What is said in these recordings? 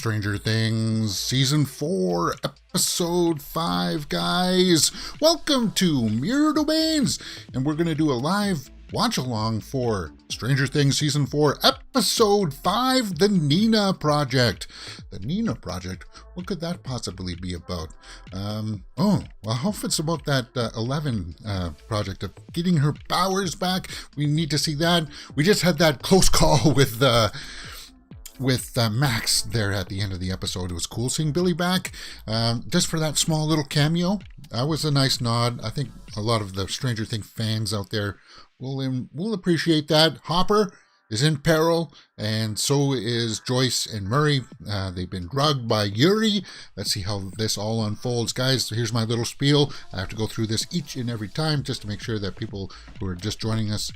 Stranger Things Season 4, Episode 5, guys. Welcome to Mirror Domains, and we're going to do a live watch-along for Stranger Things Season 4, Episode 5, The Nina Project. The Nina Project? What could that possibly be about? I hope it's about that 11 project of getting her powers back. We need to see that. We just had that close call with Max there at the end of the episode. It was cool seeing Billy back, just for that small little cameo. That was a nice nod. I think a lot of the Stranger Things fans out there will appreciate that. Hopper is in peril, and so is Joyce and Murray. They've been drugged by Yuri. Let's see how this all unfolds. Guys, here's my little spiel. I have to go through this each and every time just to make sure that people who are just joining us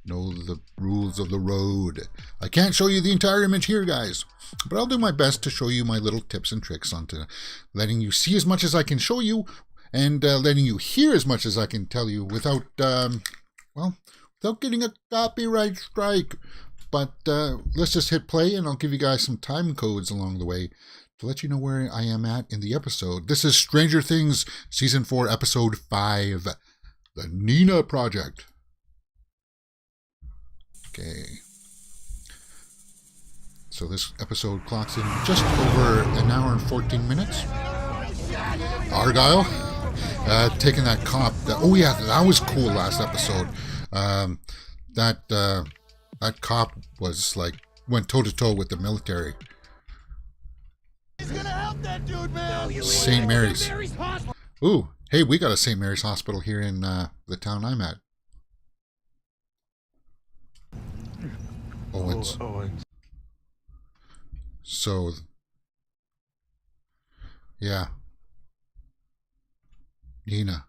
know the rules of the road. I can't show you the entire image here, guys, but I'll do my best to show you my little tips and tricks onto letting you see as much as I can show you and letting you hear as much as I can tell you without getting a copyright strike. But let's just hit play, and I'll give you guys some time codes along the way to let you know where I am at in the episode. This is Stranger Things Season 4, Episode 5, The Nina Project. Okay. So this episode clocks in just over an hour and 14 minutes. Argyle taking that cop. That was cool last episode. That cop was went toe to toe with the military. He's gonna help that dude, man. St. Mary's. Ooh, hey, we got a St. Mary's hospital here in the town I'm at. Owens. So, yeah. Nina.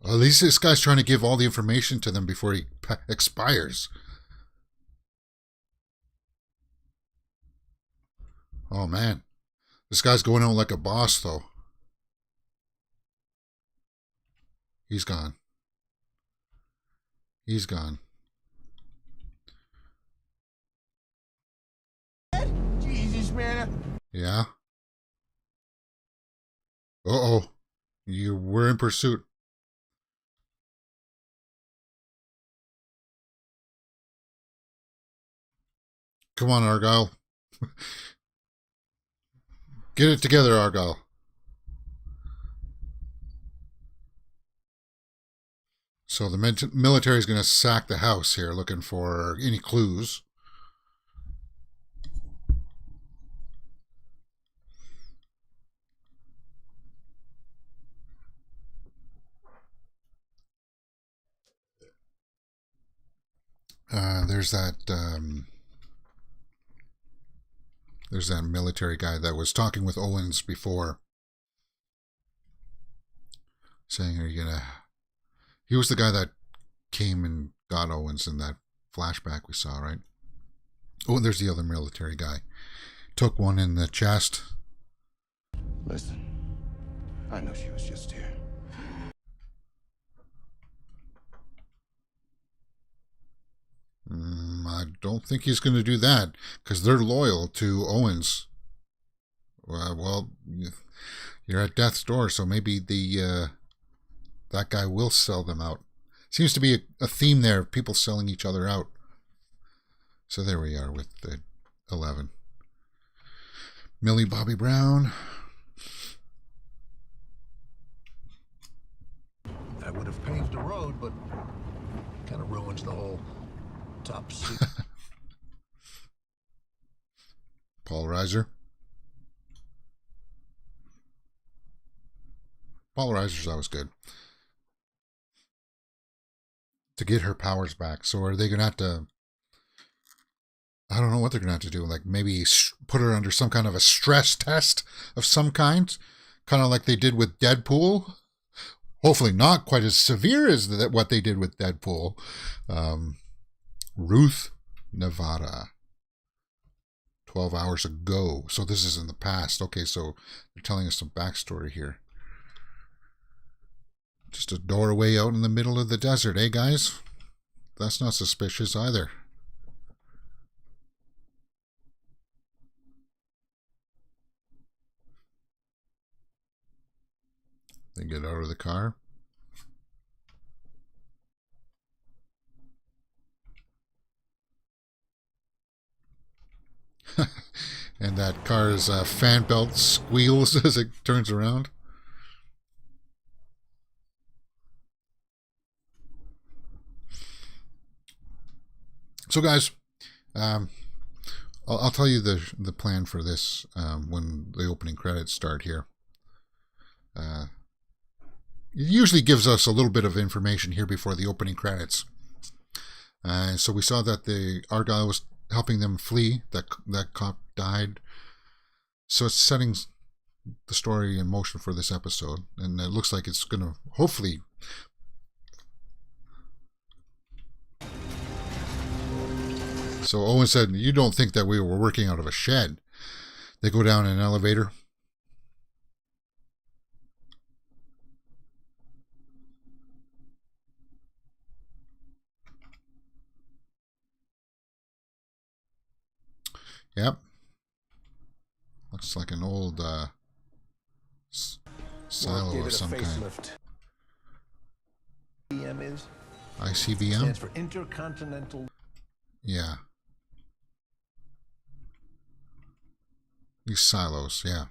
At least this guy's trying to give all the information to them before he expires. Oh, man. This guy's going out like a boss, though. He's gone. He's gone. Jesus, man. Yeah? Uh-oh. You were in pursuit. Come on, Argyle. Get it together, Argyle. So the military is going to sack the house here, looking for any clues. There's that military guy that was talking with Owens before, saying, "Are you gonna?" He was the guy that came and got Owens in that flashback we saw, right? Oh, and there's the other military guy. Took one in the chest. Listen, I know she was just here. I don't think he's going to do that, because they're loyal to Owens. Well, you're at death's door, so maybe that guy will sell them out. Seems to be a theme there of people selling each other out. So there we are with the 11. Millie Bobby Brown. I would have paved the road, but kind of ruins the whole top seat. Paul Reiser. Paul Reiser's always good. To get her powers back. So are they going to have to... I don't know what they're going to have to do. Like maybe put her under some kind of a stress test of some kind. Kind of like they did with Deadpool. Hopefully not quite as severe as what they did with Deadpool. Ruth, Nevada. 12 hours ago. So this is in the past. Okay, so they're telling us some backstory here. Just a doorway out in the middle of the desert, eh, guys? That's not suspicious either. Get out of the car. And that car's fan belt squeals as it turns around. So, guys, I'll tell you the plan for this when the opening credits start here. It usually gives us a little bit of information here before the opening credits. So we saw that our guy was helping them flee. That cop died. So it's setting the story in motion for this episode, and it looks like it's going to hopefully. So Owen said, "You don't think that we were working out of a shed?" They go down an elevator. Yep. Looks like an old silo of some kind. ICBM is? ICBM? Stands for Intercontinental. Yeah. These silos, yeah.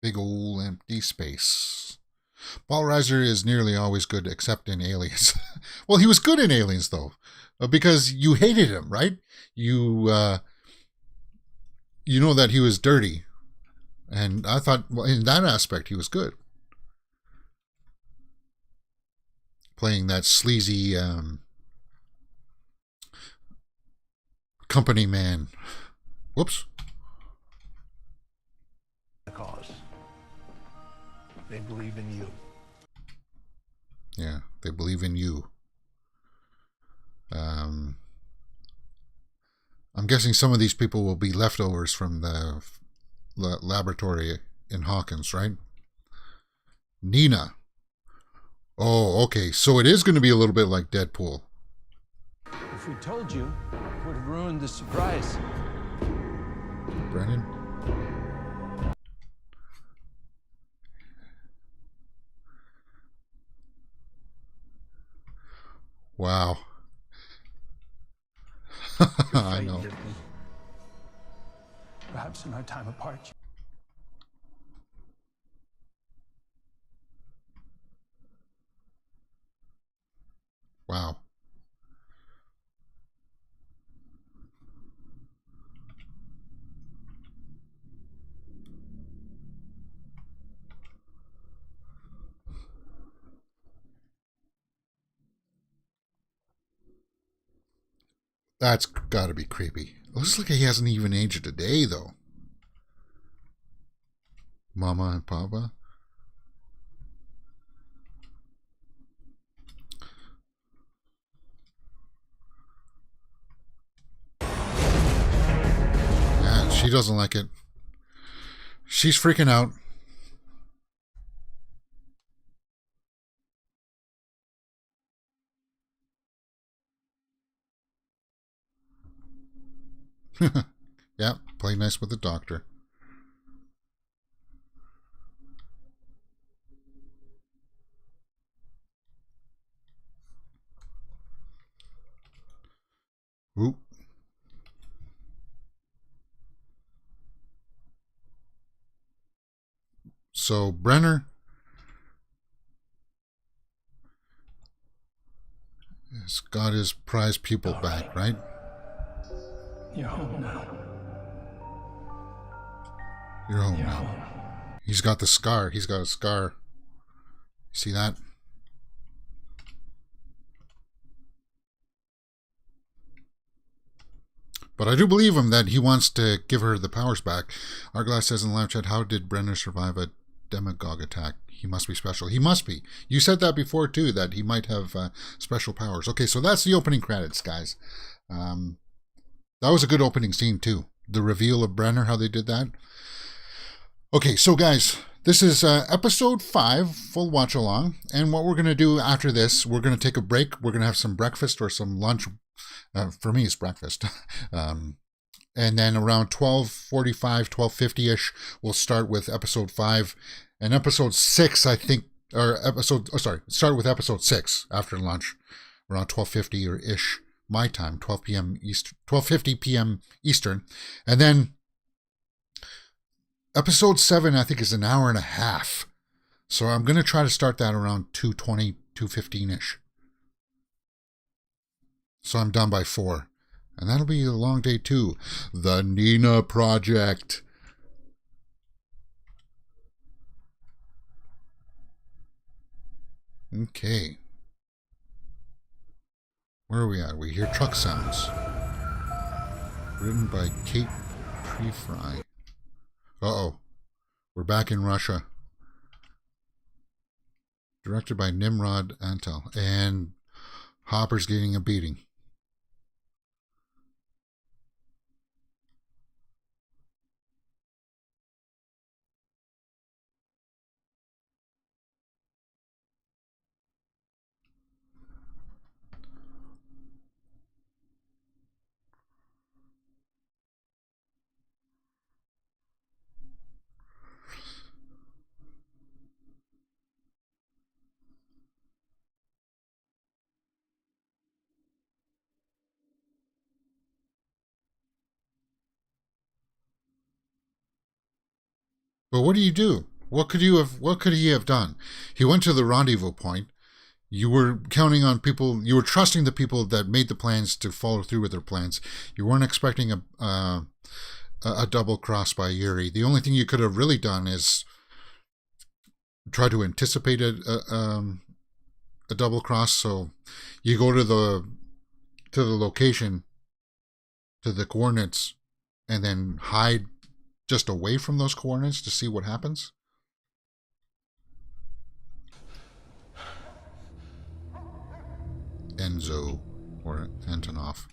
Big old empty space. Paul Reiser is nearly always good except in Aliens. Well, he was good in Aliens, though, because you hated him, right? You know that he was dirty. And I thought, well, in that aspect, he was good. Playing that sleazy company man. Whoops. The cause. They believe in you. Yeah, they believe in you. I'm guessing some of these people will be leftovers from the laboratory in Hawkins, right? Nina. Oh, okay. So it is going to be a little bit like Deadpool. If we told you, it would have ruined the surprise. Brennan? Wow. I know. Perhaps in our time apart. Wow. That's got to be creepy. Looks like he hasn't even aged a day, though. Mama and Papa. Yeah, she doesn't like it. She's freaking out. Yeah, play nice with the doctor. Oop. So Brenner has got his prize pupil back, right? You're home now. You're home now. He's got the scar. He's got a scar. See that? But I do believe him that he wants to give her the powers back. Arglass says in the live chat, how did Brenner survive a demagogue attack? He must be special. He must be. You said that before, too, that he might have special powers. Okay, so that's the opening credits, guys. That was a good opening scene, too. The reveal of Brenner, how they did that. Okay, so guys, this is episode 5, full watch along. And what we're going to do after this, we're going to take a break. We're going to have some breakfast or some lunch. For me, it's breakfast. And then around 12:45, 12:50-ish, we'll start with episode 5. And episode 6, I think, start with episode 6 after lunch, around 12:50 or ish my time, 12 p.m. East, 12:50 p.m. Eastern. And then episode 7, I think, is an hour and a half. So I'm going to try to start that around 2:20, 2:15-ish. So I'm done by 4. And that'll be a long day too. The Nina Project. Okay. Where are we at? We hear truck sounds. Written by Kate Prefry. Uh-oh. We're back in Russia. Directed by Nimrod Antal. And Hopper's getting a beating. But what do you do? What could he have done? He went to the rendezvous point. You were counting on people, you were trusting the people that made the plans to follow through with their plans. You weren't expecting a double cross by Yuri. The only thing you could have really done is try to anticipate a double cross. So you go to the location, to the coordinates, and then hide just away from those coordinates to see what happens. Enzo or Antonov.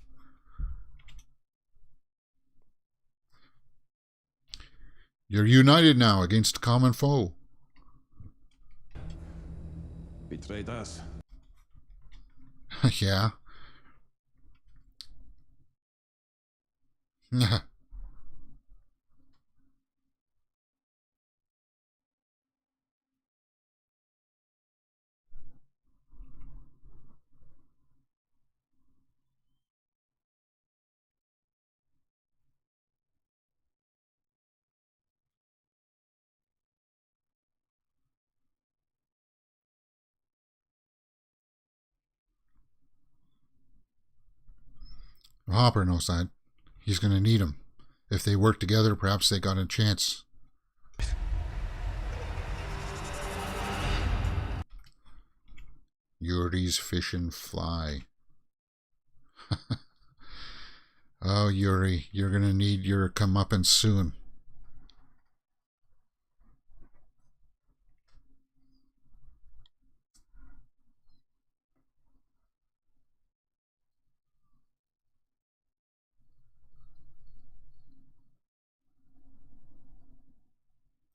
You're united now against a common foe. Betrayed us. Yeah. Hopper knows that. He's going to need him. If they work together, perhaps they got a chance. Yuri's fish and fly. Oh, Yuri, you're going to need your comeuppance soon.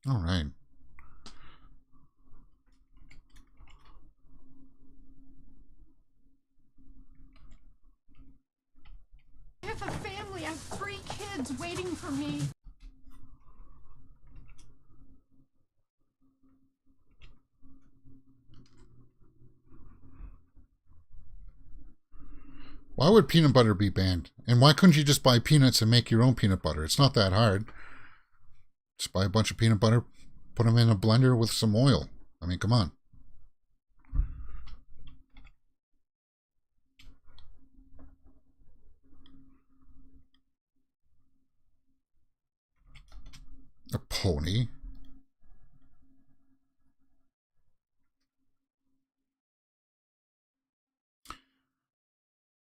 All right. I have a family. I have 3 kids waiting for me. Why would peanut butter be banned? And why couldn't you just buy peanuts and make your own peanut butter? It's not that hard. Just buy a bunch of peanut butter, put them in a blender with some oil. I mean, come on. A pony.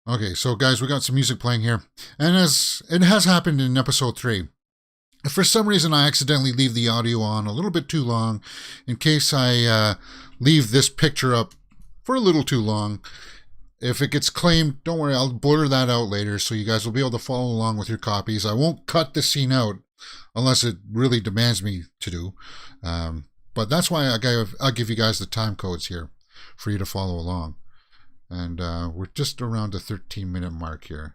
Okay, so guys, we got some music playing here. And as it has happened in episode 3, if for some reason I accidentally leave the audio on a little bit too long, in case I leave this picture up for a little too long, if it gets claimed, don't worry, I'll blur that out later so you guys will be able to follow along with your copies. I won't cut the scene out unless it really demands me to do. But that's why I'll give you guys the time codes here for you to follow along. And we're just around the 13-minute mark here.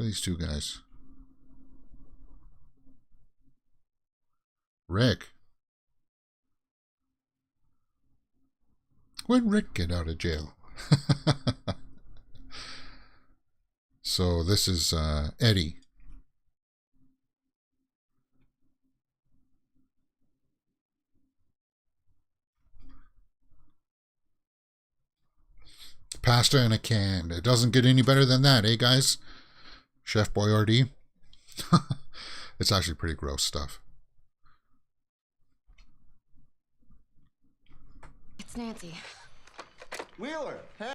Who are these two guys? Rick. When Rick get out of jail? So this is Eddie. Pasta in a can. It doesn't get any better than that, eh, guys? Chef Boyardee. It's actually pretty gross stuff. It's Nancy. Wheeler, hey.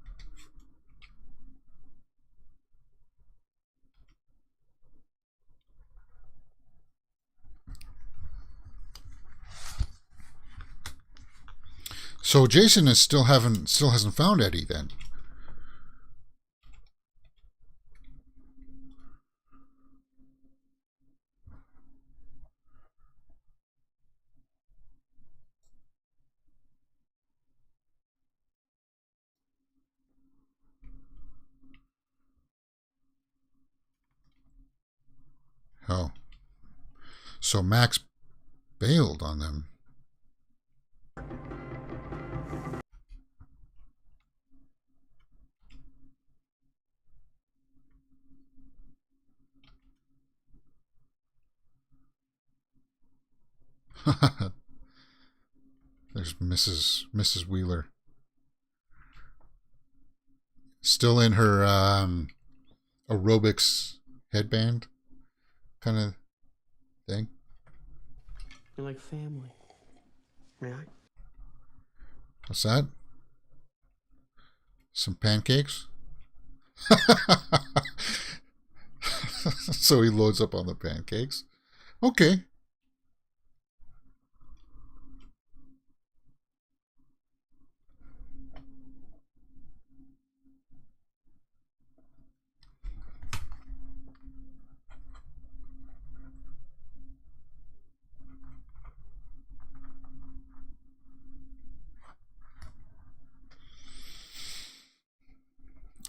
So Jason is still hasn't found Eddie then. Oh. So Max bailed on them. There's Mrs. Wheeler. Still in her aerobics headband kind of thing. You're like family. Right? What's that? Some pancakes? So he loads up on the pancakes. Okay.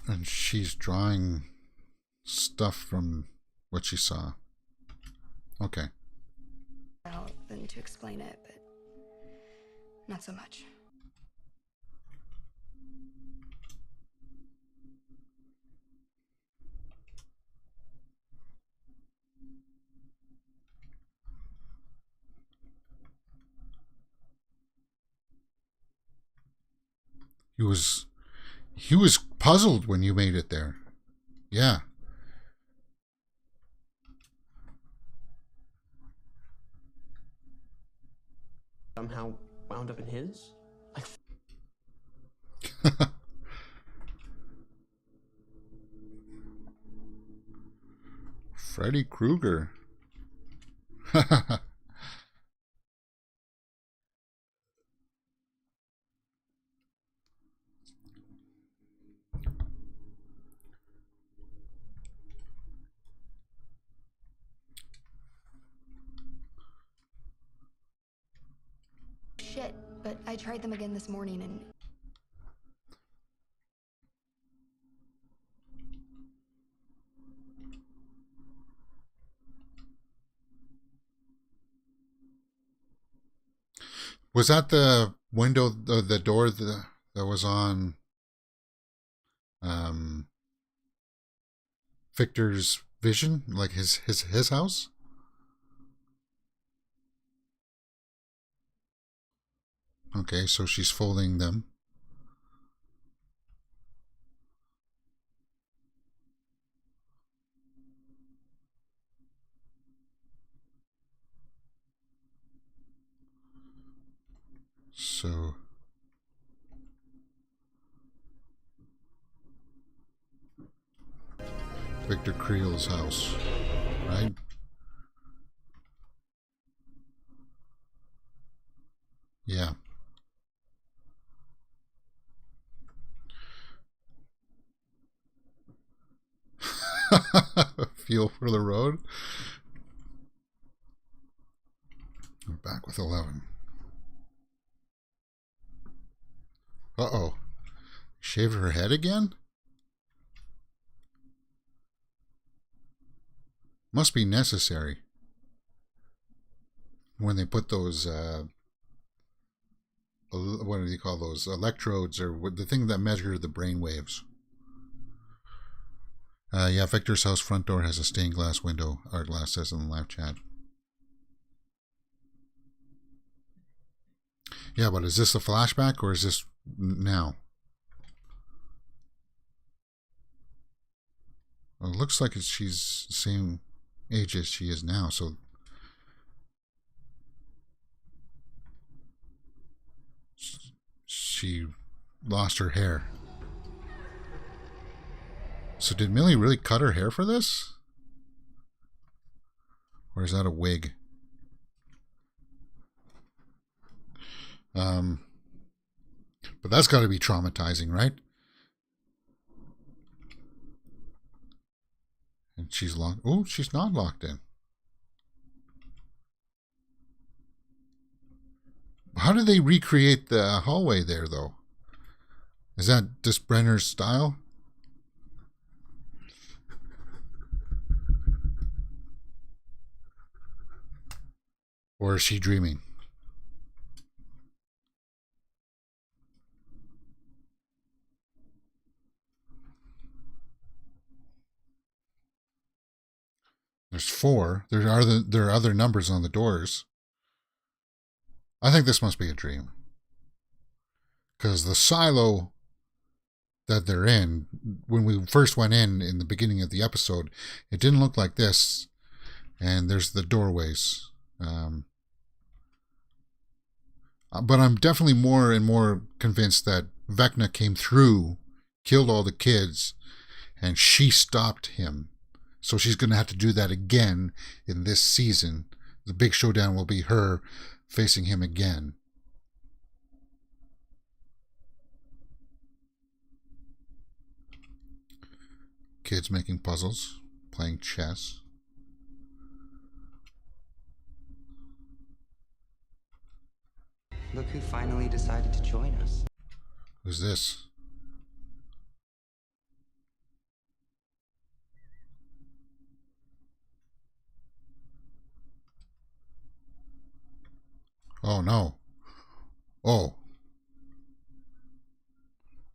And she's drawing stuff from what she saw. Okay. Out than to explain it, but not so much. He was puzzled when you made it there. Yeah. Somehow wound up in his? Like, Freddy Krueger. Shit, but I tried them again this morning and Was that the window, the door that was on Victor's vision, like his house? Okay, so she's folding them. So Victor Creel's house, right? Yeah. Feel for the road. We're back with 11. Uh-oh. Shaved her head again? Must be necessary when they put those what do you call those, electrodes, or the thing that measure the brain waves. Yeah, Victor's house front door has a stained glass window, Artglass says in the live chat. Yeah, but is this a flashback or is this now? Well, it looks like she's the same age as she is now, so she lost her hair. So did Millie really cut her hair for this? Or is that a wig? But that's got to be traumatizing, right? And she's locked. Oh, she's not locked in. How do they recreate the hallway there, though? Is that just Brenner's style? Or is she dreaming? There's 4. There are other numbers on the doors. I think this must be a dream. Because the silo that they're in, when we first went in the beginning of the episode, it didn't look like this. And there's the doorways. But I'm definitely more and more convinced that Vecna came through, killed all the kids, and she stopped him. So she's going to have to do that again in this season. The big showdown will be her facing him again. Kids making puzzles, playing chess. Look who finally decided to join us. Who's this? Oh no. Oh.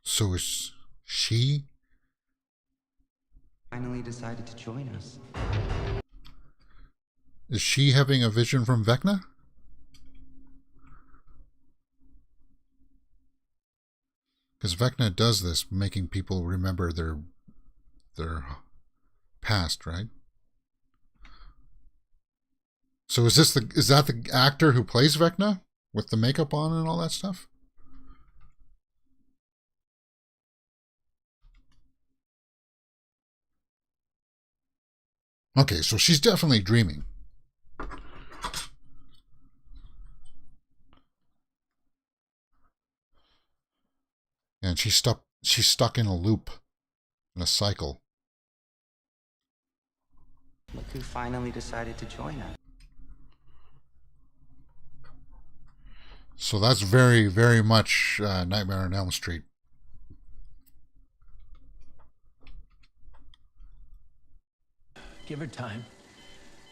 So is she? Finally decided to join us. Is she having a vision from Vecna? Because Vecna does this, making people remember their past, right? So is that the actor who plays Vecna with the makeup on and all that stuff? Okay, so she's definitely dreaming. And she's stuck in a loop, in a cycle. Look who finally decided to join us. So that's very, very much Nightmare on Elm Street. Give her time.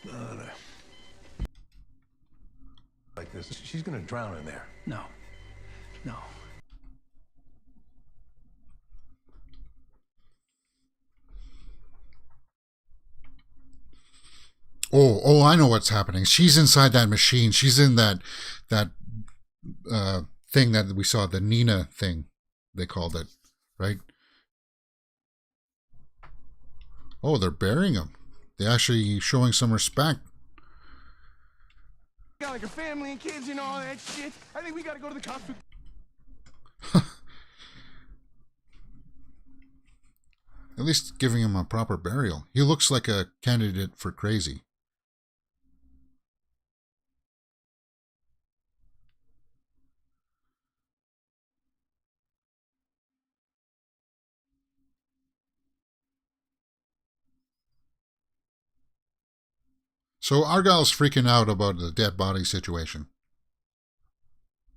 No. Like this, she's gonna drown in there. No. No. Oh, I know what's happening. She's inside that machine. She's in that thing that we saw, the Nina thing, they called it, right? Oh, they're burying him. They're actually showing some respect. Got like a family and kids and all that shit. I think we gotta go to the cops. At least giving him a proper burial. He looks like a candidate for crazy. So Argyle's freaking out about the dead body situation.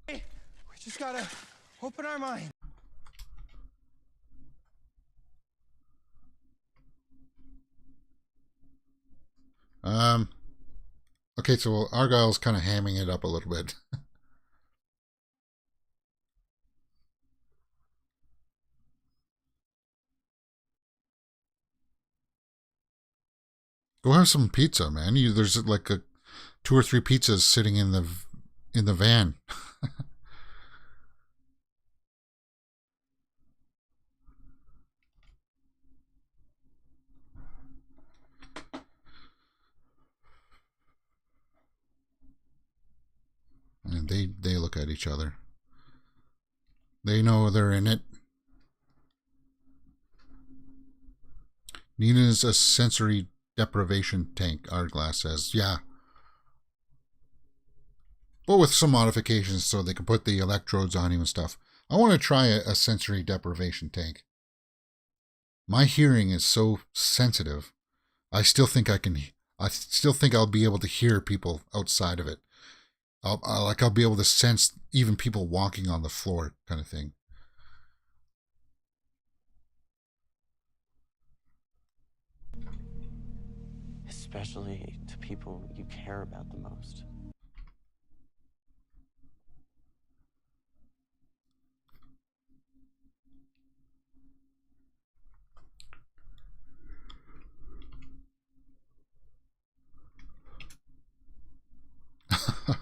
Hey, we just gotta open our mind. Okay, so Argyle's kind of hamming it up a little bit. Go have some pizza, man. There's like 2 or 3 pizzas sitting in the van. And they look at each other. They know they're in it. Nina's a sensory deprivation tank, Hourglass says. Yeah. But with some modifications so they can put the electrodes on you and stuff. I want to try a sensory deprivation tank. My hearing is so sensitive. I still think I'll be able to hear people outside of it. I'll be able to sense even people walking on the floor, kind of thing. Especially to people you care about the most.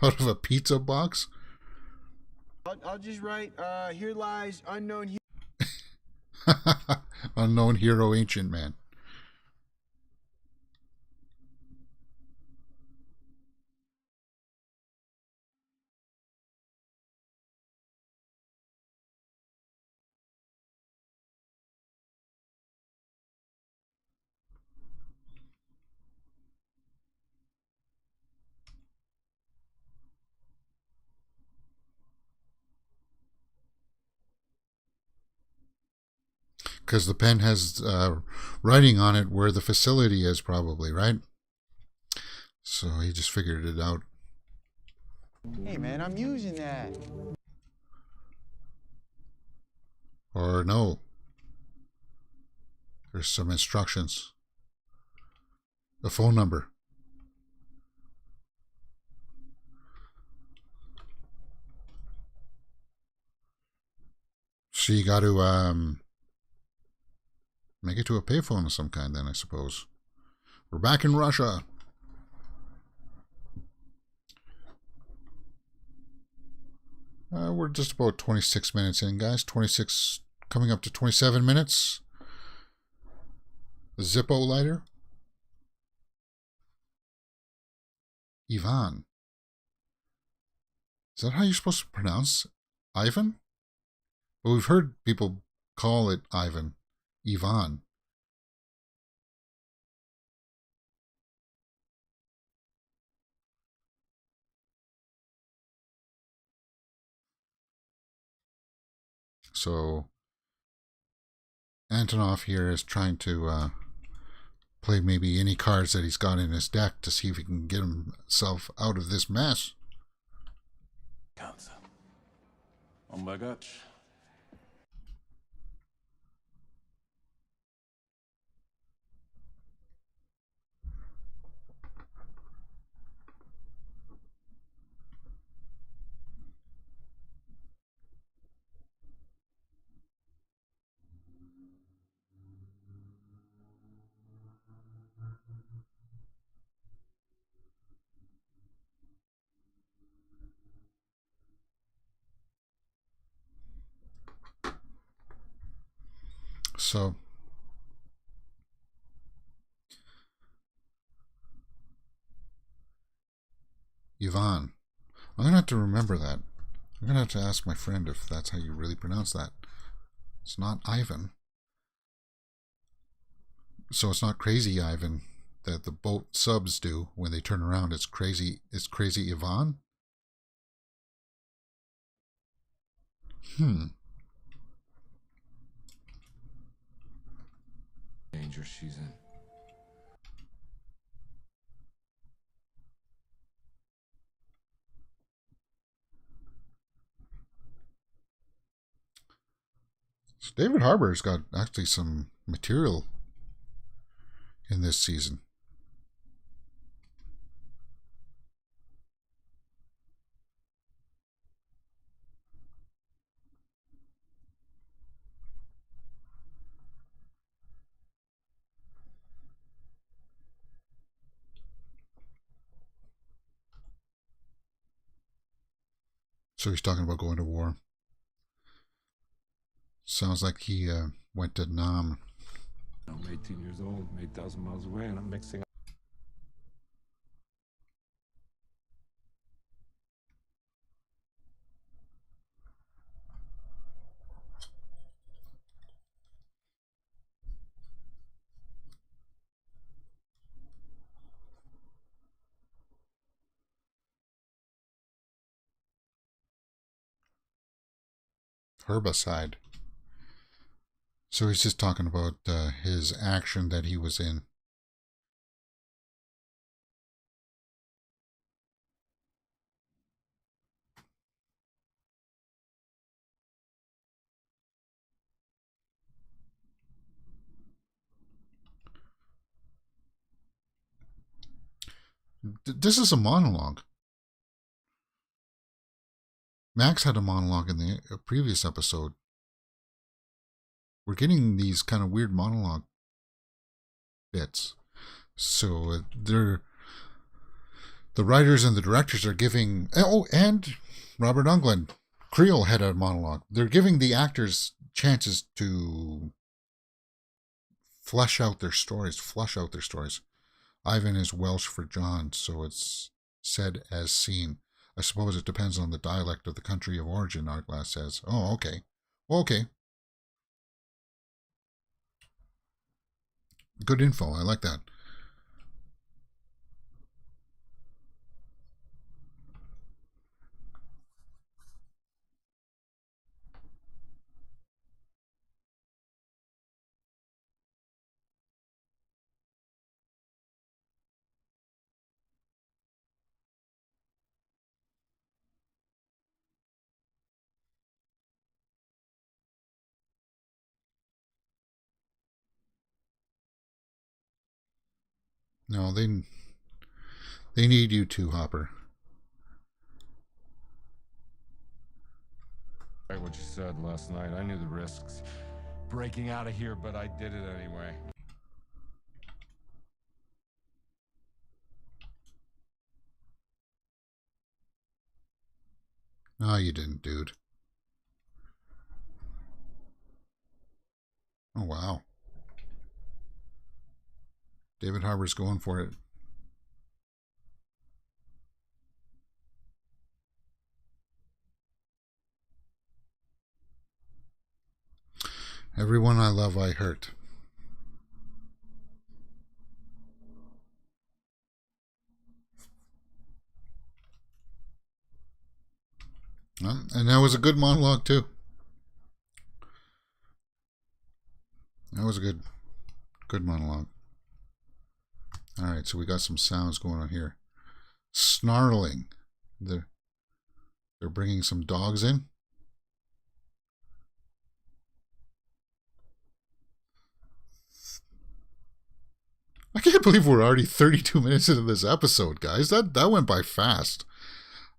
Out of a pizza box? I'll just write, here lies unknown. Unknown hero, ancient man. Because the pen has writing on it where the facility is, probably, right? So he just figured it out. Hey, man, I'm using that. Or no. There's some instructions. The phone number. So you got to make it to a payphone of some kind then, I suppose. We're back in Russia. We're just about 26 minutes in, guys. 26, coming up to 27 minutes. The Zippo lighter. Ivan. Is that how you're supposed to pronounce Ivan? Well, we've heard people call it Ivan. Ivan. So Antonov here is trying to play maybe any cards that he's got in his deck to see if he can get himself out of this mess. On bagage. So Ivan. I'm going to have to remember that. I'm going to have to ask my friend if that's how you really pronounce that. It's not Ivan. So it's not Crazy Ivan that the boat subs do when they turn around. It's Crazy Ivan? Danger she's in. So David Harbour's got actually some material in this season. So he's talking about going to war. Sounds like he went to Nam. I'm 18 years old, 8,000 miles away, and I'm mixing up. Herbicide. So he's just talking about his action that he was in. This is a monologue. Max had a monologue in the previous episode. We're getting these kind of weird monologue bits. So the writers and the directors are giving... Oh, and Robert Englund. Creel had a monologue. They're giving the actors chances to flesh out their stories. Ivan is Welsh for John, so it's said as seen. I suppose it depends on the dialect of the country of origin, Artglass says. Oh, okay. Okay. Good info. I like that. No, they need you too, Hopper. Like what you said last night, I knew the risks breaking out of here, but I did it anyway. No, you didn't, dude. Oh, wow. David Harbour's going for it. Everyone I love, I hurt. And that was a good monologue, too. That was a good monologue. All right, so we got some sounds going on here. Snarling. They're bringing some dogs in. I can't believe we're already 32 minutes into this episode, guys. That went by fast.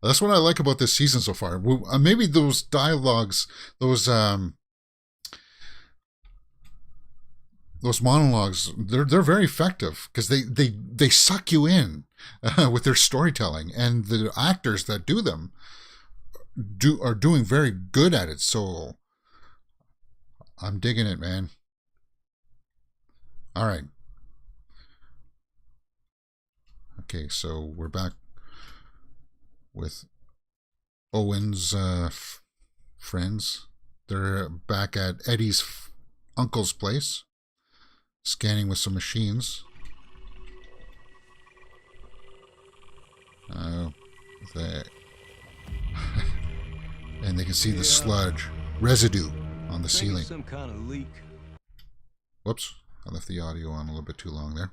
That's what I like about this season so far. Maybe those dialogues, those monologues, they're very effective because they suck you in with their storytelling, and the actors that do them are doing very good at it. So I'm digging it, man. All right. Okay, so we're back with Owen's friends. They're back at Eddie's uncle's place, scanning with some machines. And they can see the sludge residue on the ceiling. Some kind of leak. Whoops, I left the audio on a little bit too long there.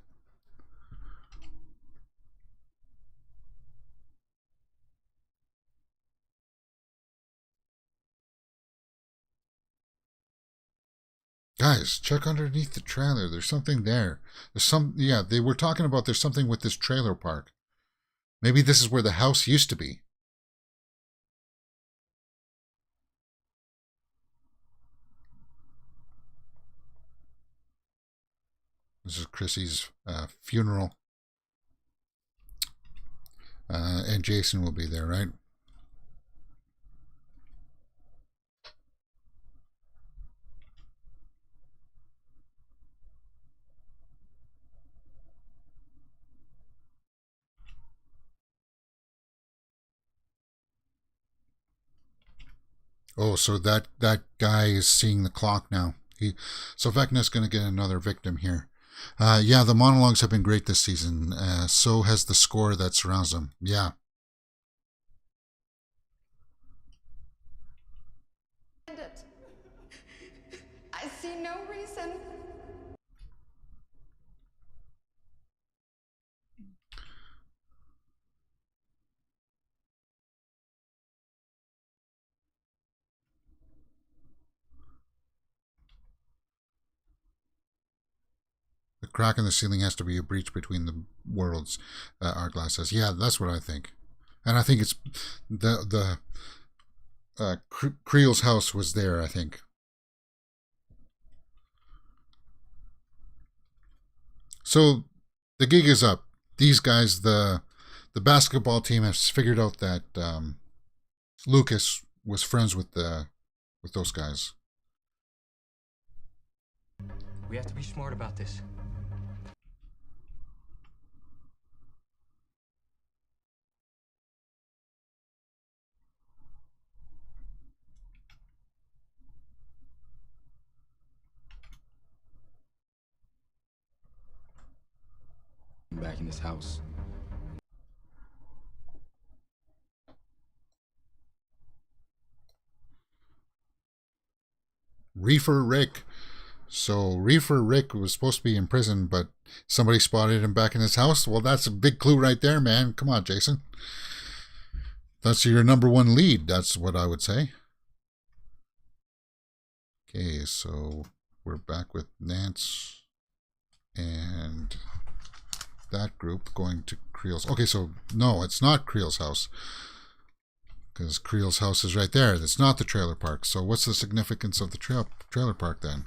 Guys, check underneath the trailer. There's something there. They were talking about there's something with this trailer park. Maybe this is where the house used to be. This is Chrissy's funeral. And Jason will be there, right? Oh, so that guy is seeing the clock now. So Vecna's going to get another victim here. Yeah, the monologues have been great this season. So has the score that surrounds them. Yeah. I see no reason. The crack in the ceiling has to be a breach between the worlds, Artglass says. Yeah, that's what I think. And I think it's the Creel's house was there, I think. So the gig is up. These guys, the basketball team has figured out that Lucas was friends with those guys. We have to be smart about this. Back in this house. Reefer Rick. So Reefer Rick was supposed to be in prison, but somebody spotted him back in his house. Well, that's a big clue right there, man. Come on, Jason. That's your number one lead. That's what I would say. Okay, so we're back with Nance and that group going to Creel's. Okay, so no, it's not Creel's house, because Creel's house is right there. That's not the trailer park. So what's the significance of the trailer park then?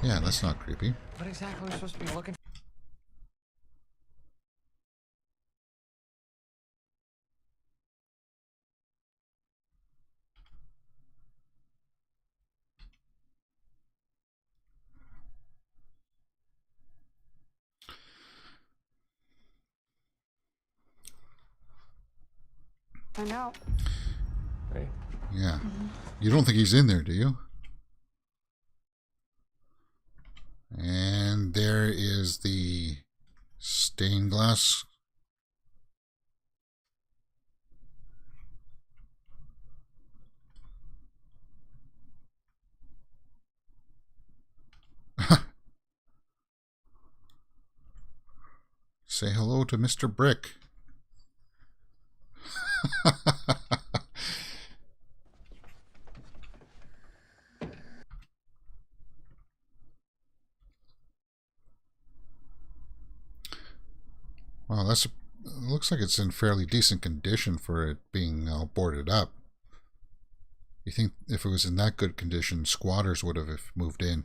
Yeah, that's not creepy. What exactly are we supposed to be looking I know. for? Hey. Yeah. You don't think he's in there, do you? And there is the stained glass. Say hello to Mr. Brick. Wow, it looks like it's in fairly decent condition for it being all boarded up. You think if it was in that good condition, squatters would have moved in.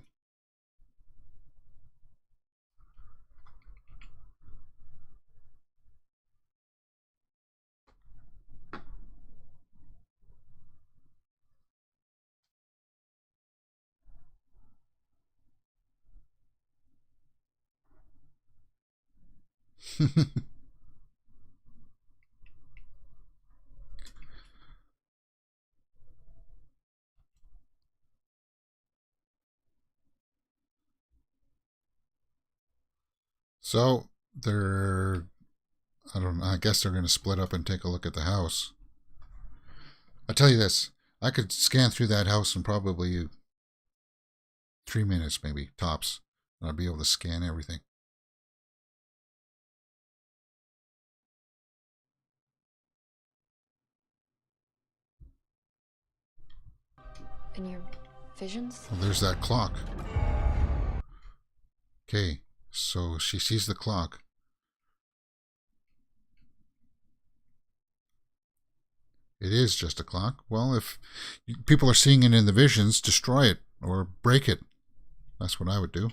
So I guess they're going to split up and take a look at the house. I tell you this, I could scan through that house in probably 3 minutes, maybe tops, and I'd be able to scan everything. In your visions? Well, there's that clock. Okay, so she sees the clock. It is just a clock. Well, if people are seeing it in the visions, destroy it or break it. That's what I would do.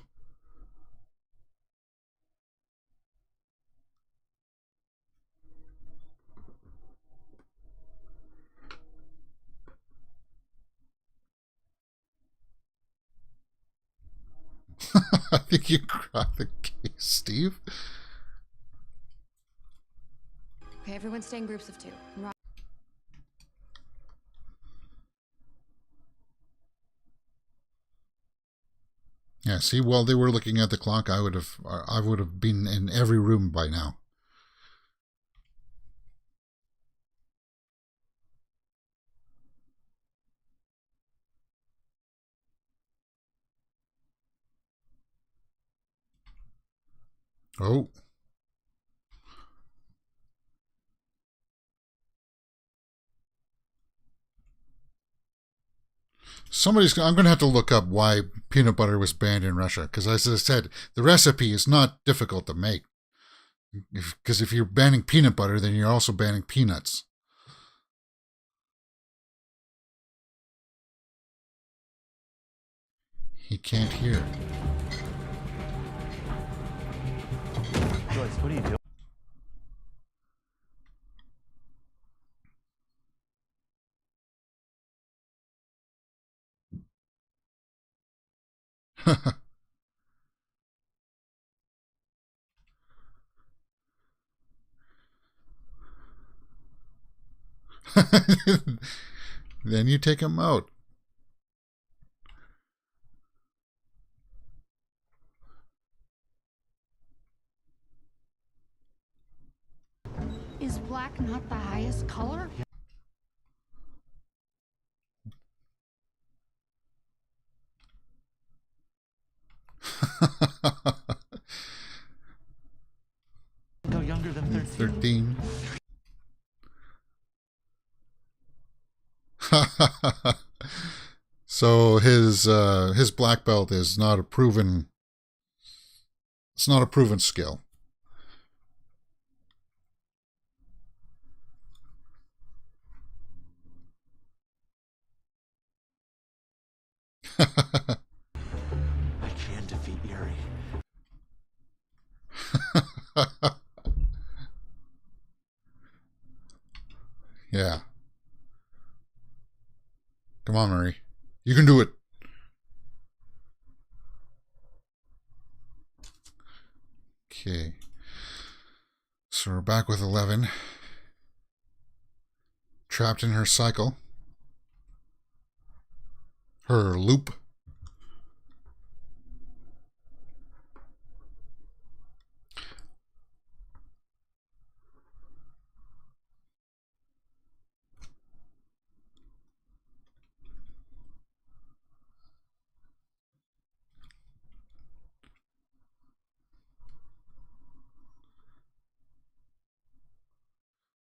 I think you cracked the case, Steve. Okay, everyone stay in groups of two. Yeah, see, while they were looking at the clock, I would have been in every room by now. Oh. I'm going to have to look up why peanut butter was banned in Russia. Because as I said, the recipe is not difficult to make. Because if you're banning peanut butter, then you're also banning peanuts. He can't hear. Joyce, what are you doing? Then you take him out. Is black not the highest color? Go younger than 13. 13. So his black belt is not a proven. It's not a proven skill. I can't defeat Yuri. Yeah. Come on, Marie. You can do it. Okay. So we're back with 11. Trapped in her cycle. Her loop.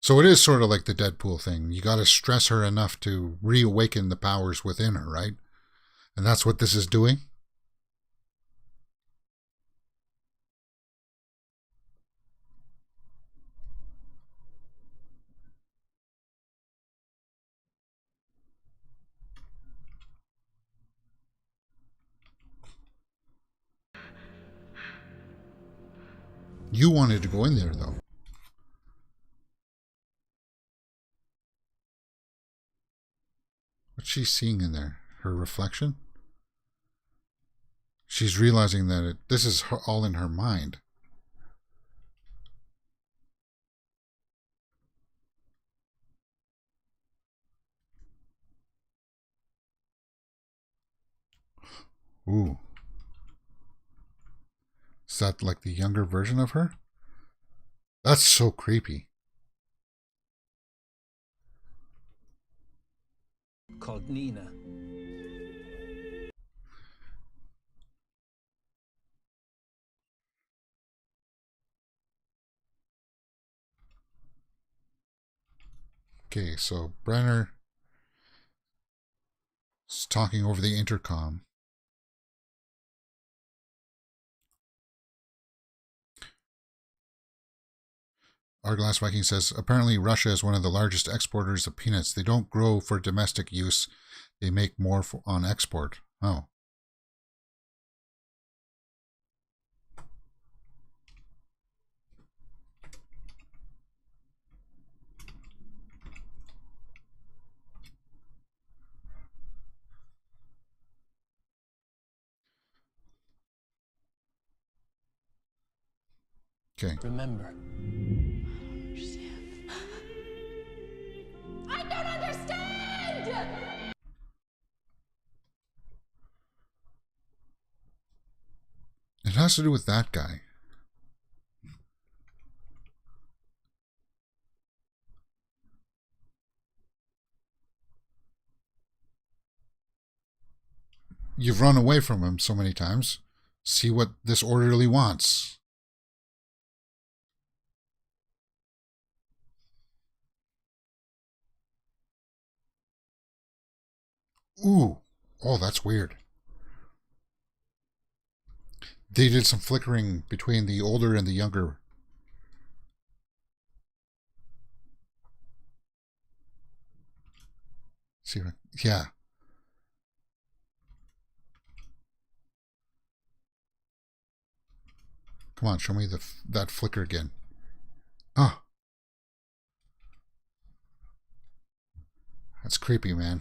So it is sort of like the Deadpool thing. You got to stress her enough to reawaken the powers within her, right? And that's what this is doing. You wanted to go in there, though. What's she seeing in there? Her reflection? She's realizing that this is all in her mind. Ooh. Is that like the younger version of her? That's so creepy. Called Nina. Okay, so Brenner is talking over the intercom. Our Glass Viking says, apparently Russia is one of the largest exporters of peanuts. They don't grow for domestic use. They make more on export. Oh. Okay. Remember. I don't understand! has to do with that guy? You've run away from him so many times. See what this orderly wants. Ooh. Oh, that's weird. They did some flickering between the older and the younger. See, yeah. Come on, show me that flicker again. Ah. That's creepy, man.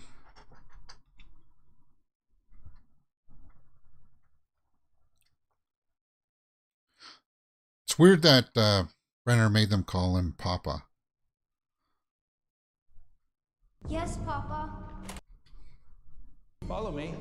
It's weird that Renner made them call him Papa. Yes, Papa. Follow me.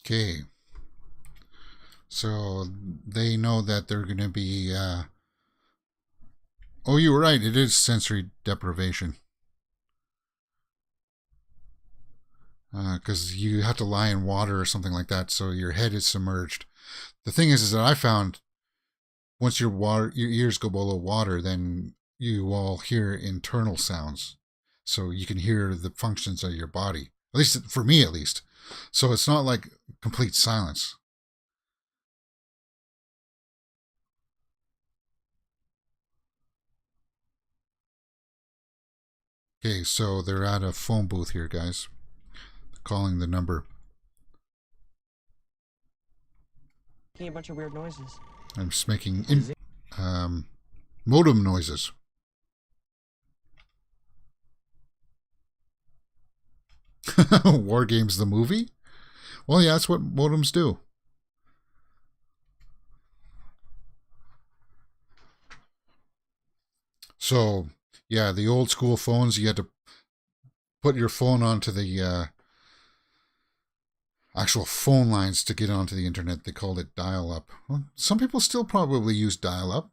Okay. So they know that they're going to be... Oh, you were right. It is sensory deprivation. Because you have to lie in water or something like that, so your head is submerged. The thing is that I found once your ears go below water, then you all hear internal sounds. So you can hear the functions of your body. At least for me, at least. So it's not like complete silence. Okay, so they're at a phone booth here, guys. Calling the number. Making a bunch of weird noises. I'm just making modem noises. War Games the movie? Well, yeah, that's what modems do. So, yeah, the old school phones, you had to put your phone onto the actual phone lines to get onto the internet. They called it dial-up. Well, some people still probably use dial-up.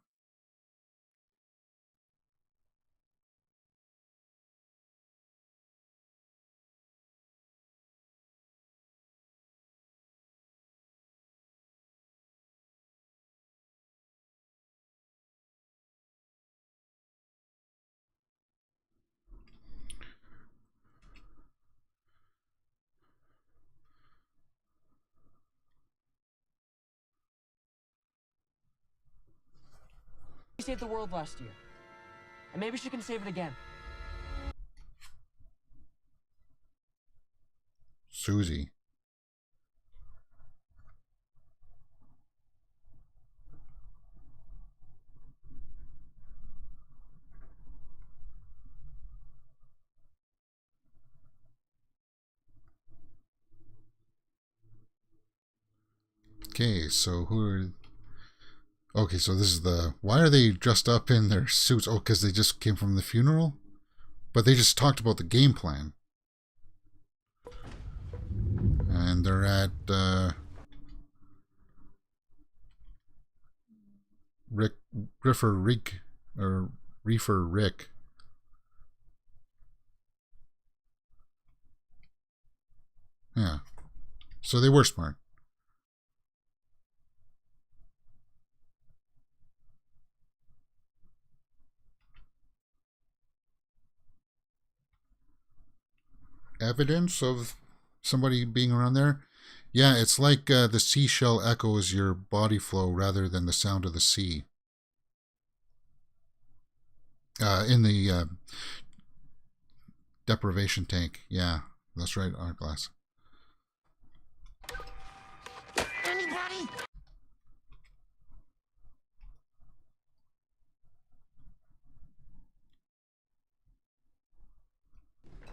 She saved the world last year. And maybe she can save it again. Susie. Okay, so who are... Okay, so this is the... Why are they dressed up in their suits? Oh, because they just came from the funeral? But they just talked about the game plan. And they're at... Reefer Rick, or Reefer Rick. Yeah. So they were smart. Evidence of somebody being around there? Yeah, it's like the seashell echoes your body flow rather than the sound of the sea. In the deprivation tank, yeah, That's right, art glass. Anybody?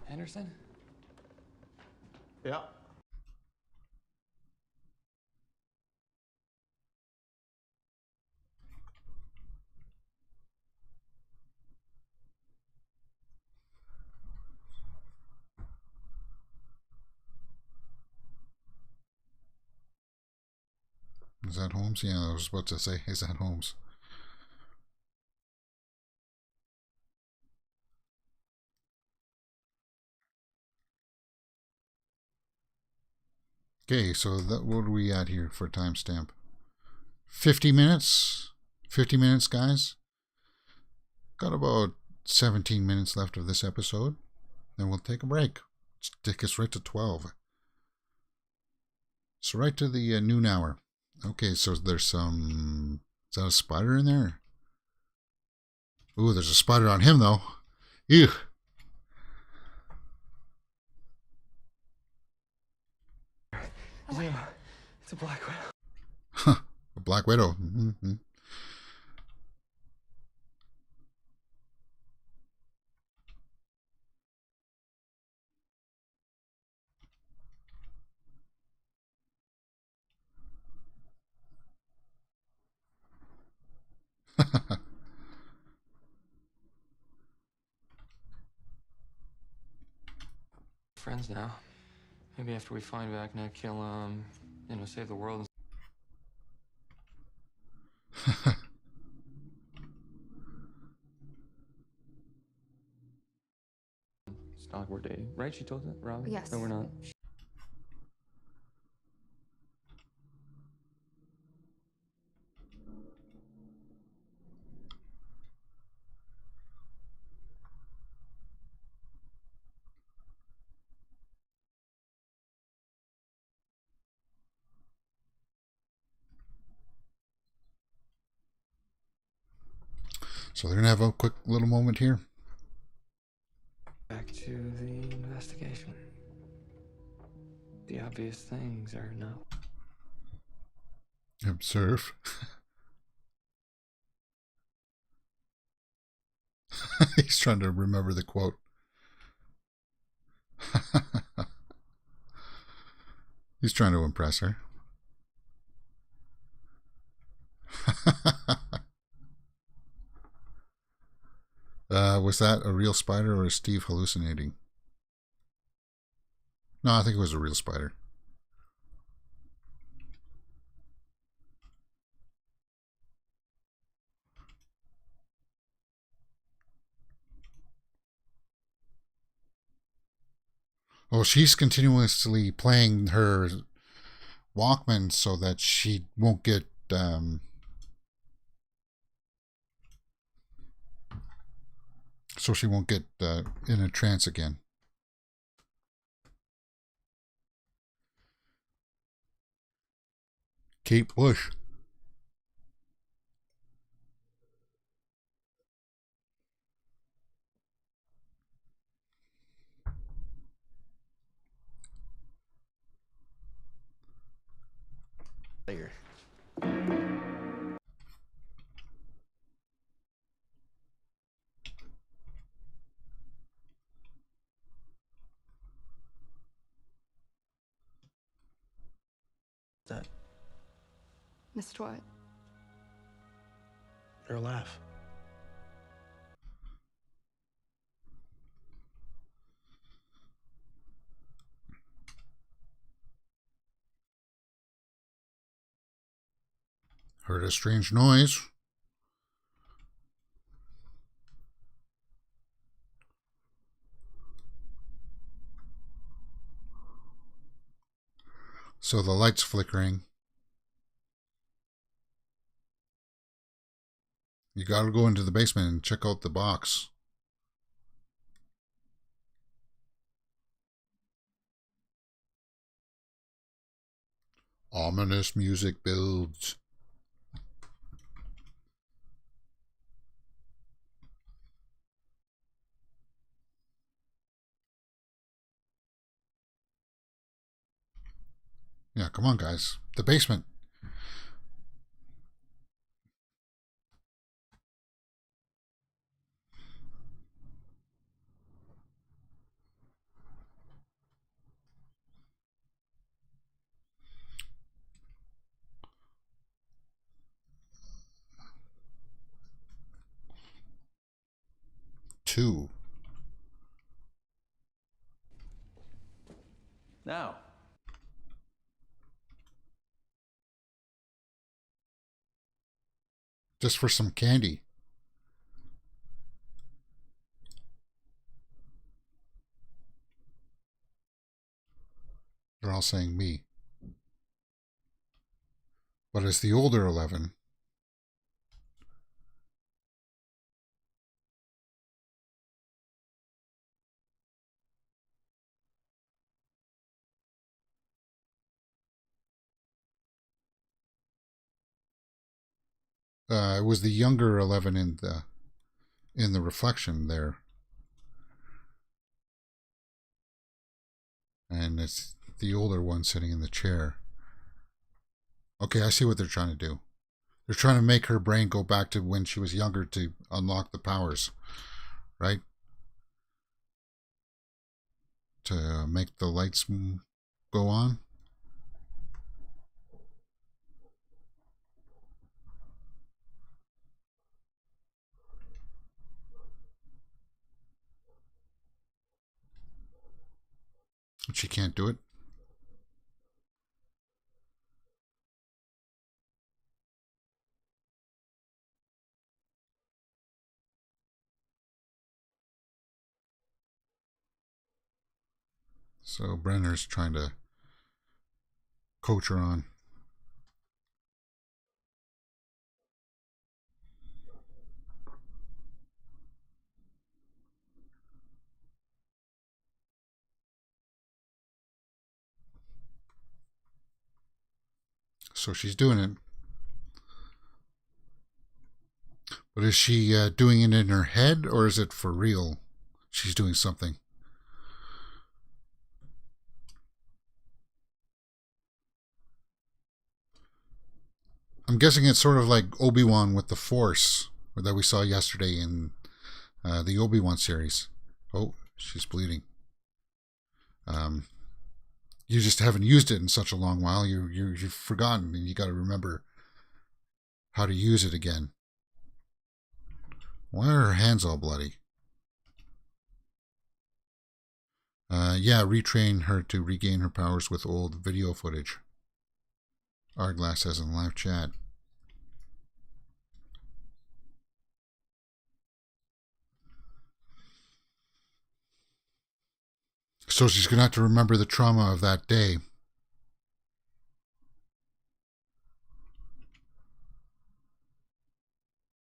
Anderson? Yeah. Is that Holmes? Yeah, I was about to say, is that Holmes? Okay, so that, what are we at here for timestamp? 50 minutes? 50 minutes, guys? Got about 17 minutes left of this episode. Then we'll take a break. Let's take us right to 12. So right to the noon hour. Okay, so there's some... Is that a spider in there? Ooh, there's a spider on him, though. Ew. Yeah, it's a black widow. Huh, a black widow. Mm-hmm. Friends now. Maybe after we find Vecna, kill him, save the world. It's not like we're dating, right? She told it, Robin? Yes. No, we're not. So they're going to have a quick little moment here. Back to the investigation. The obvious things are not. Observe. He's trying to remember the quote. He's trying to impress her. Was that a real spider or is Steve hallucinating? No, I think it was a real spider. Oh, she's continuously playing her Walkman so that she won't get in a trance again. Kate Bush. Later. That Missed what? her laugh. Heard a strange noise. So the light's flickering. You gotta go into the basement and check out the box. Ominous music builds. Yeah, come on, guys. The basement. Two. Now. Just for some candy. They're all saying me. But it's the older 11. It was the younger 11 in the reflection there. And it's the older one sitting in the chair. Okay, I see what they're trying to do. They're trying to make her brain go back to when she was younger to unlock the powers, right? To make the lights go on. She can't do it. So Brenner's trying to coach her on. So she's doing it. But is she doing it in her head, or is it for real? She's doing something. I'm guessing it's sort of like Obi-Wan with the Force that we saw yesterday in the Obi-Wan series. Oh, she's bleeding. You just haven't used it in such a long while. You've forgotten, and you got to remember how to use it again. Why are her hands all bloody? Yeah, retrain her to regain her powers with old video footage. Arglass says in live chat. So she's going to have to remember the trauma of that day.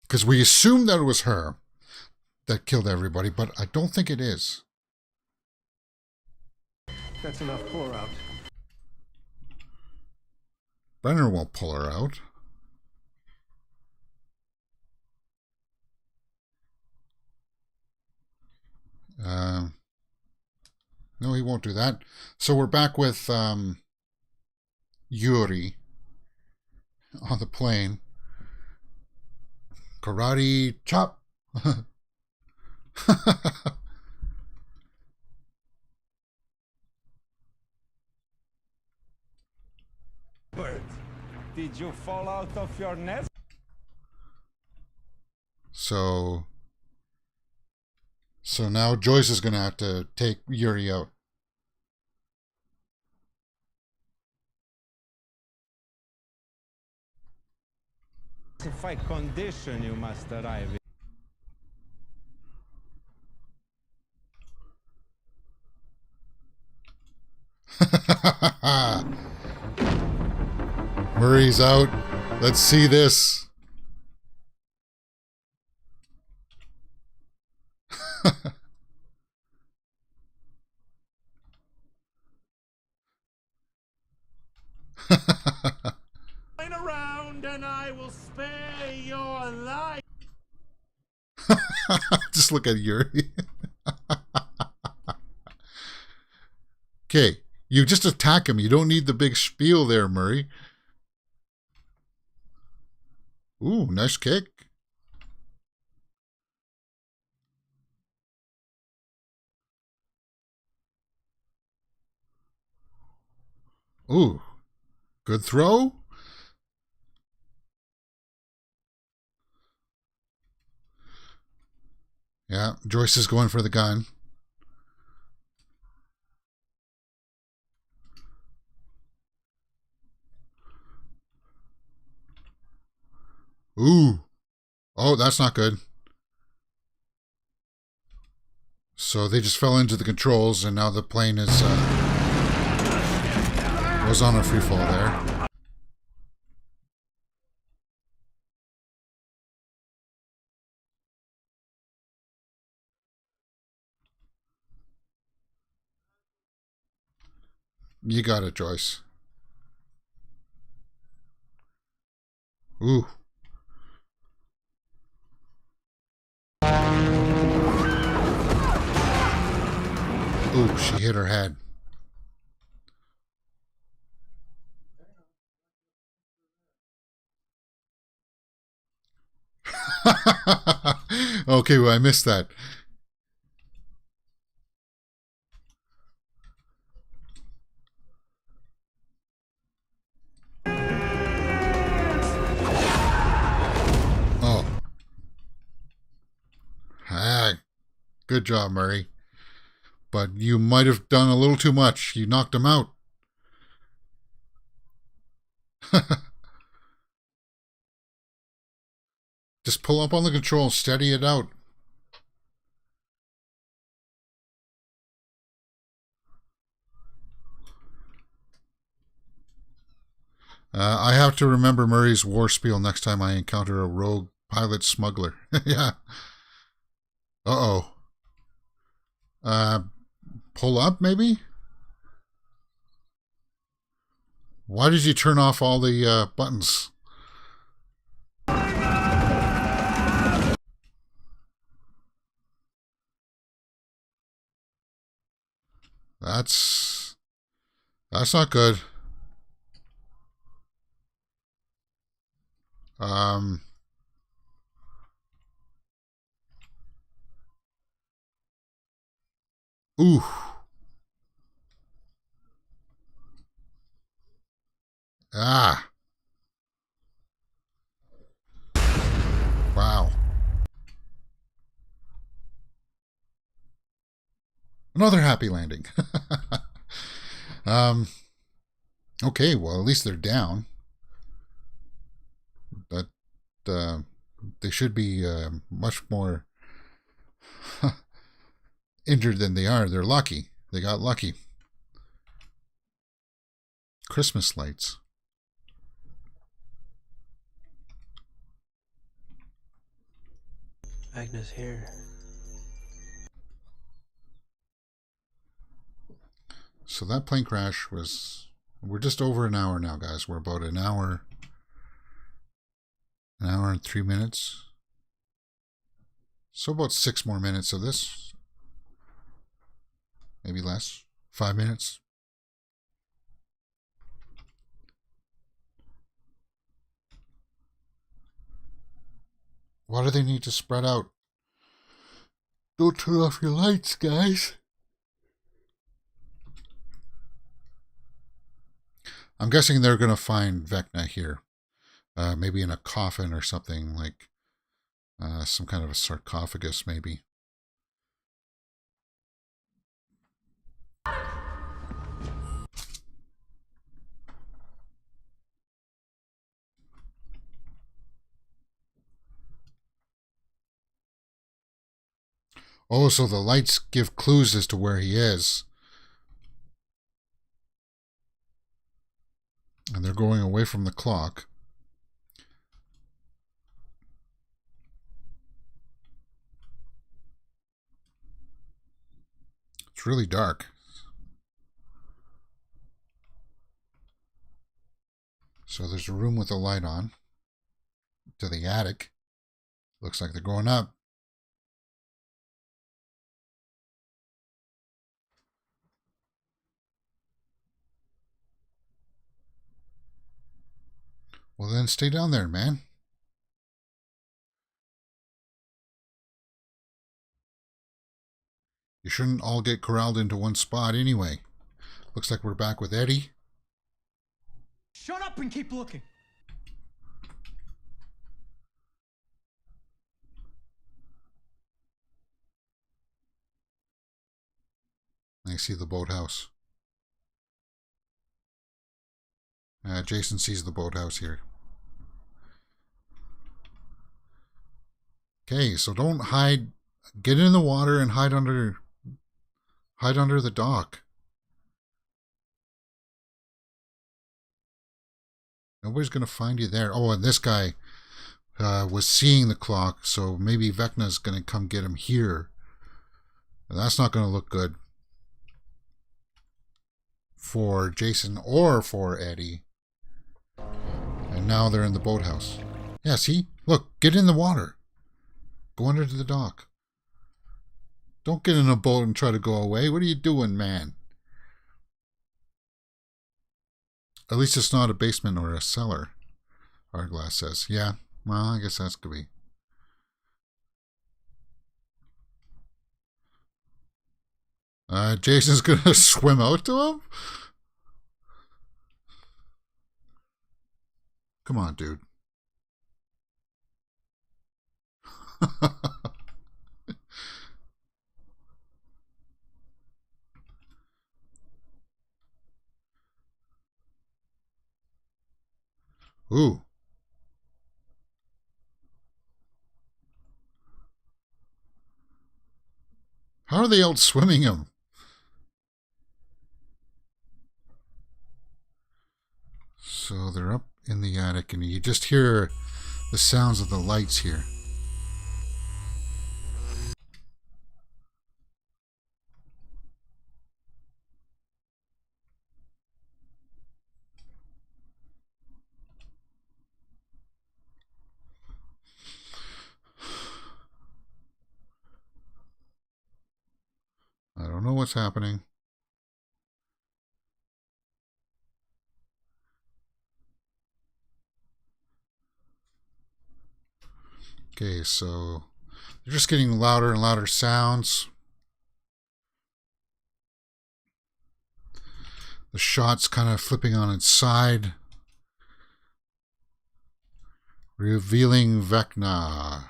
Because we assumed that it was her that killed everybody, but I don't think it is. That's enough. Pull her out. Brenner won't pull her out. No, he won't do that. So we're back with Yuri on the plane. Karate chop. Bird, did you fall out of your nest? So now Joyce is going to have to take Yuri out. If I condition you must arrive. Murray's out. Let's see this. Around and I will spare your life. Just look at Yuri. Okay, You just attack him. You don't need the big spiel there, Murray. Ooh, nice kick. Ooh, good throw. Yeah, Joyce is going for the gun. Ooh. Oh, that's not good. So they just fell into the controls, and now the plane is was on a free fall there. You got it, Joyce. Ooh. Ooh, she hit her head. Okay, well, I missed that. Oh. Ah, good job, Murray. But you might have done a little too much. You knocked him out. Just pull up on the control, steady it out. I have to remember Murray's war spiel next time I encounter a rogue pilot smuggler. Yeah. Uh-oh. Pull up, maybe? Why did you turn off all the buttons? That's not good. Ooh. Ah. Wow. Another happy landing. Okay, well, at least they're down. But they should be much more injured than they are. They're lucky. They got lucky. Christmas lights. Agnes here. So that plane crash was... We're just over an hour now, guys. We're about an hour and 3 minutes. So about 6 more minutes of this. Maybe less. 5 minutes. Why do they need to spread out? Don't turn off your lights, guys. I'm guessing they're going to find Vecna here. Maybe in a coffin or something, like some kind of a sarcophagus, maybe. Oh, so the lights give clues as to where he is. And they're going away from the clock. It's really dark. So there's a room with a light on. To the attic. Looks like they're going up. Well, then stay down there, man. You shouldn't all get corralled into one spot anyway. Looks like we're back with Eddie. Shut up and keep looking. I see the boathouse. Jason sees the boathouse here. Okay, so don't hide. Get in the water and hide under the dock. Nobody's going to find you there. Oh, and this guy was seeing the clock, so maybe Vecna's going to come get him here. That's not going to look good for Jason or for Eddie. And now they're in the boathouse. Yeah, see? Look, get in the water. Go under to the dock. Don't get in a boat and try to go away. What are you doing, man? At least it's not a basement or a cellar, Hourglass says. Yeah, well, I guess that's could be. Jason's gonna swim out to him? Come on, dude. Ooh. How are they out swimming him? So they're up in the attic and you just hear the sounds of the lights here. I don't know what's happening. Okay, so they're just getting louder and louder sounds. The shot's kind of flipping on its side, revealing Vecna.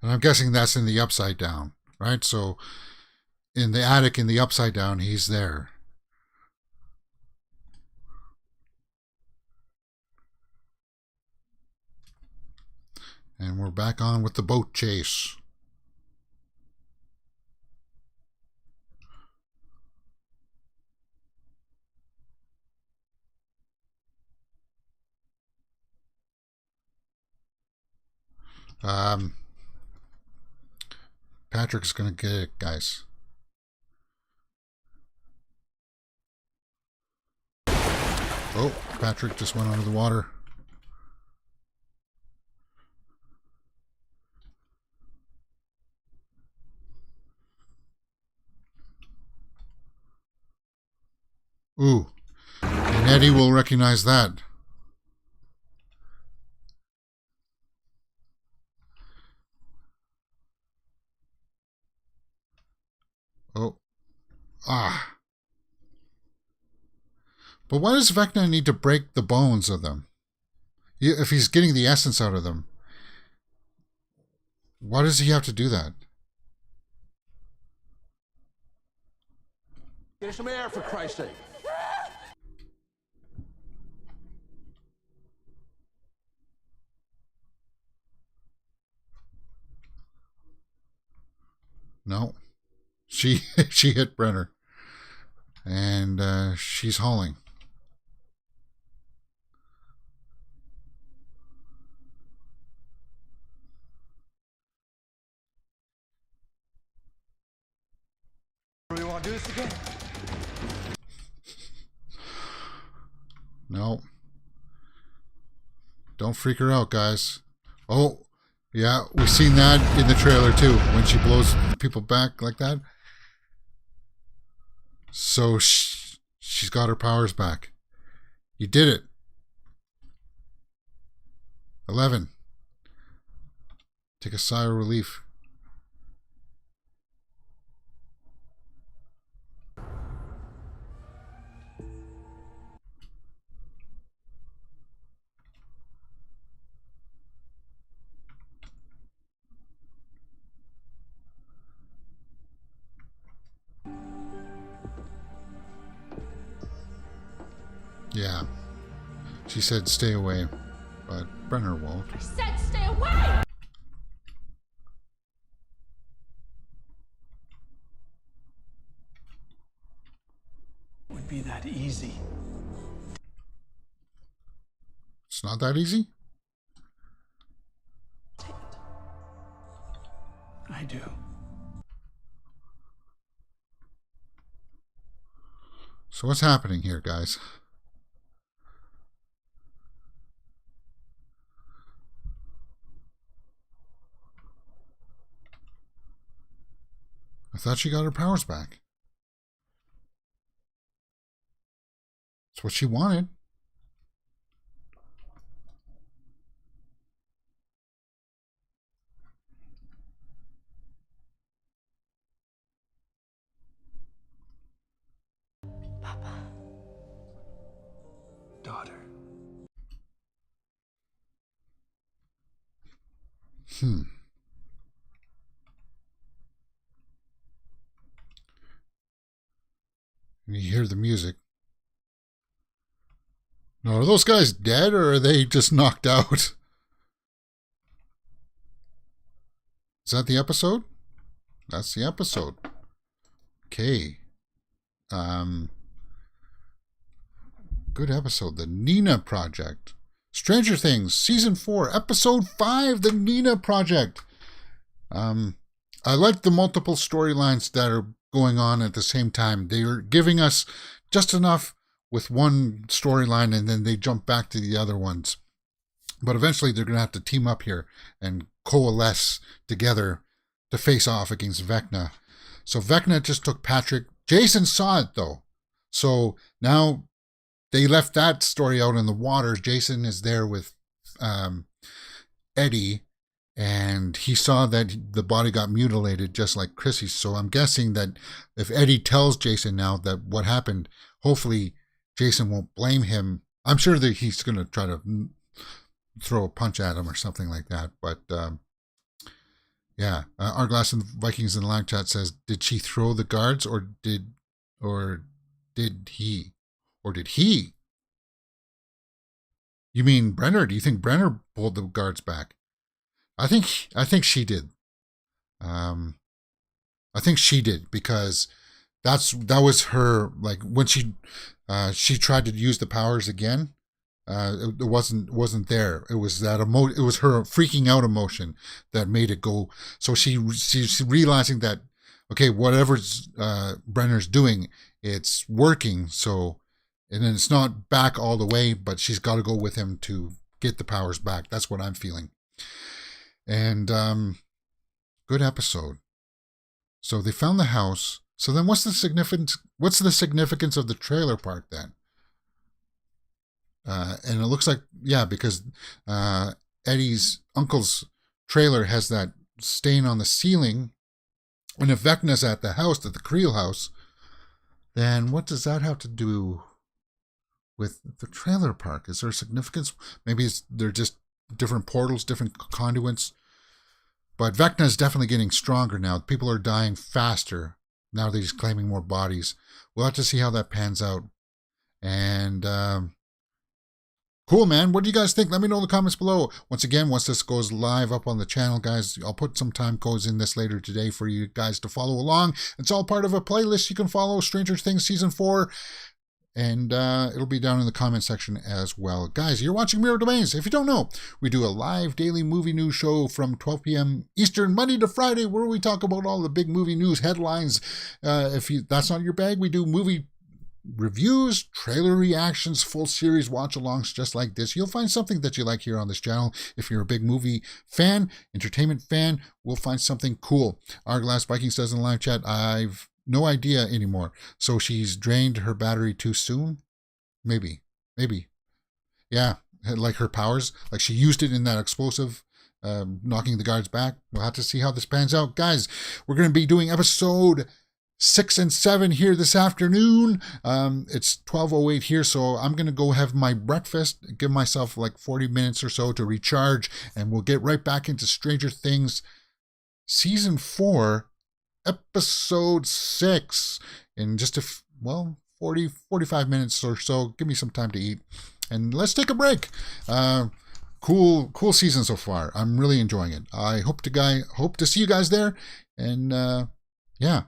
And I'm guessing that's in the upside down, right? So in the attic, in the upside down, he's there. And we're back on with the boat chase. Patrick's gonna get it, guys. Oh, Patrick just went under the water. Ooh, and Eddie will recognize that. Oh, ah. But why does Vecna need to break the bones of them? If he's getting the essence out of them, why does he have to do that? Get some air, for Christ's sake. No. She hit Brenner. And she's hauling. Do we want to do this again? No. Don't freak her out, guys. Oh, yeah, we've seen that in the trailer too, when she blows people back like that. So she's got her powers back. You did it. 11. Take a sigh of relief. Yeah. She said stay away, but Brenner won't. I said stay away! Would be that easy. It's not that easy? I do. So what's happening here, guys? I thought she got her powers back. That's what she wanted. Papa. Daughter. You hear the music. Now, are those guys dead or are they just knocked out? Is that the episode? That's the episode. Okay. Good episode. The Nina Project. Stranger Things, Season 4, Episode 5, The Nina Project. I like the multiple storylines that are going on at the same time. They are giving us just enough with one storyline and then they jump back to the other ones. But eventually they're going to have to team up here and coalesce together to face off against Vecna. So Vecna just took Patrick. Jason saw it though. So now they left that story out in the waters. Jason is there with Eddie. And he saw that the body got mutilated just like Chrissy's. So I'm guessing that if Eddie tells Jason now that what happened, hopefully Jason won't blame him. I'm sure that he's going to try to throw a punch at him or something like that. But yeah, Arglass and Vikings in the live chat says, did she throw the guards or did he? Or did he? You mean Brenner? Do you think Brenner pulled the guards back? I think she did. I think she did because that was her, like when she tried to use the powers again. It wasn't there. It was that it was her freaking out emotion that made it go. So she's realizing that okay, whatever Brenner's doing, it's working. So and then it's not back all the way, but she's got to go with him to get the powers back. That's what I'm feeling. And good episode. So they found the house. So then what's the significance of the trailer park then? And it looks like, yeah, because Eddie's uncle's trailer has that stain on the ceiling. And if Vecna's at the house, at the Creel House, then what does that have to do with the trailer park? Is there a significance? Maybe they're just different portals, different conduits. But Vecna is definitely getting stronger now. People are dying faster. Now they're just claiming more bodies. We'll have to see how that pans out. And cool, man. What do you guys think? Let me know in the comments below. Once again, once this goes live up on the channel, guys, I'll put some time codes in this later today for you guys to follow along. It's all part of a playlist you can follow. Stranger Things Season 4. And it'll be down in the comment section as well. Guys, you're watching Mirror Domains. If you don't know, we do a live daily movie news show from 12 p.m. Eastern, Monday to Friday, where we talk about all the big movie news headlines. If that's not your bag, we do movie reviews, trailer reactions, full series watch-alongs just like this. You'll find something that you like here on this channel. If you're a big movie fan, entertainment fan, we'll find something cool. Arglass Viking says in the live chat, I've no idea anymore. So she's drained her battery too soon? Maybe. Yeah. like her powers. Like she used it in that explosive, knocking the guards back. We'll have to see how this pans out. Guys, we're going to be doing episode 6 and 7 here this afternoon. It's 12:08 here, so I'm going to go have my breakfast, give myself like 40 minutes or so to recharge, and we'll get right back into Stranger Things Season 4, Episode 6 in just 45 minutes or so. Give me some time to eat, and let's take a break. Cool season so far. I'm really enjoying it. I hope to see you guys there, and yeah.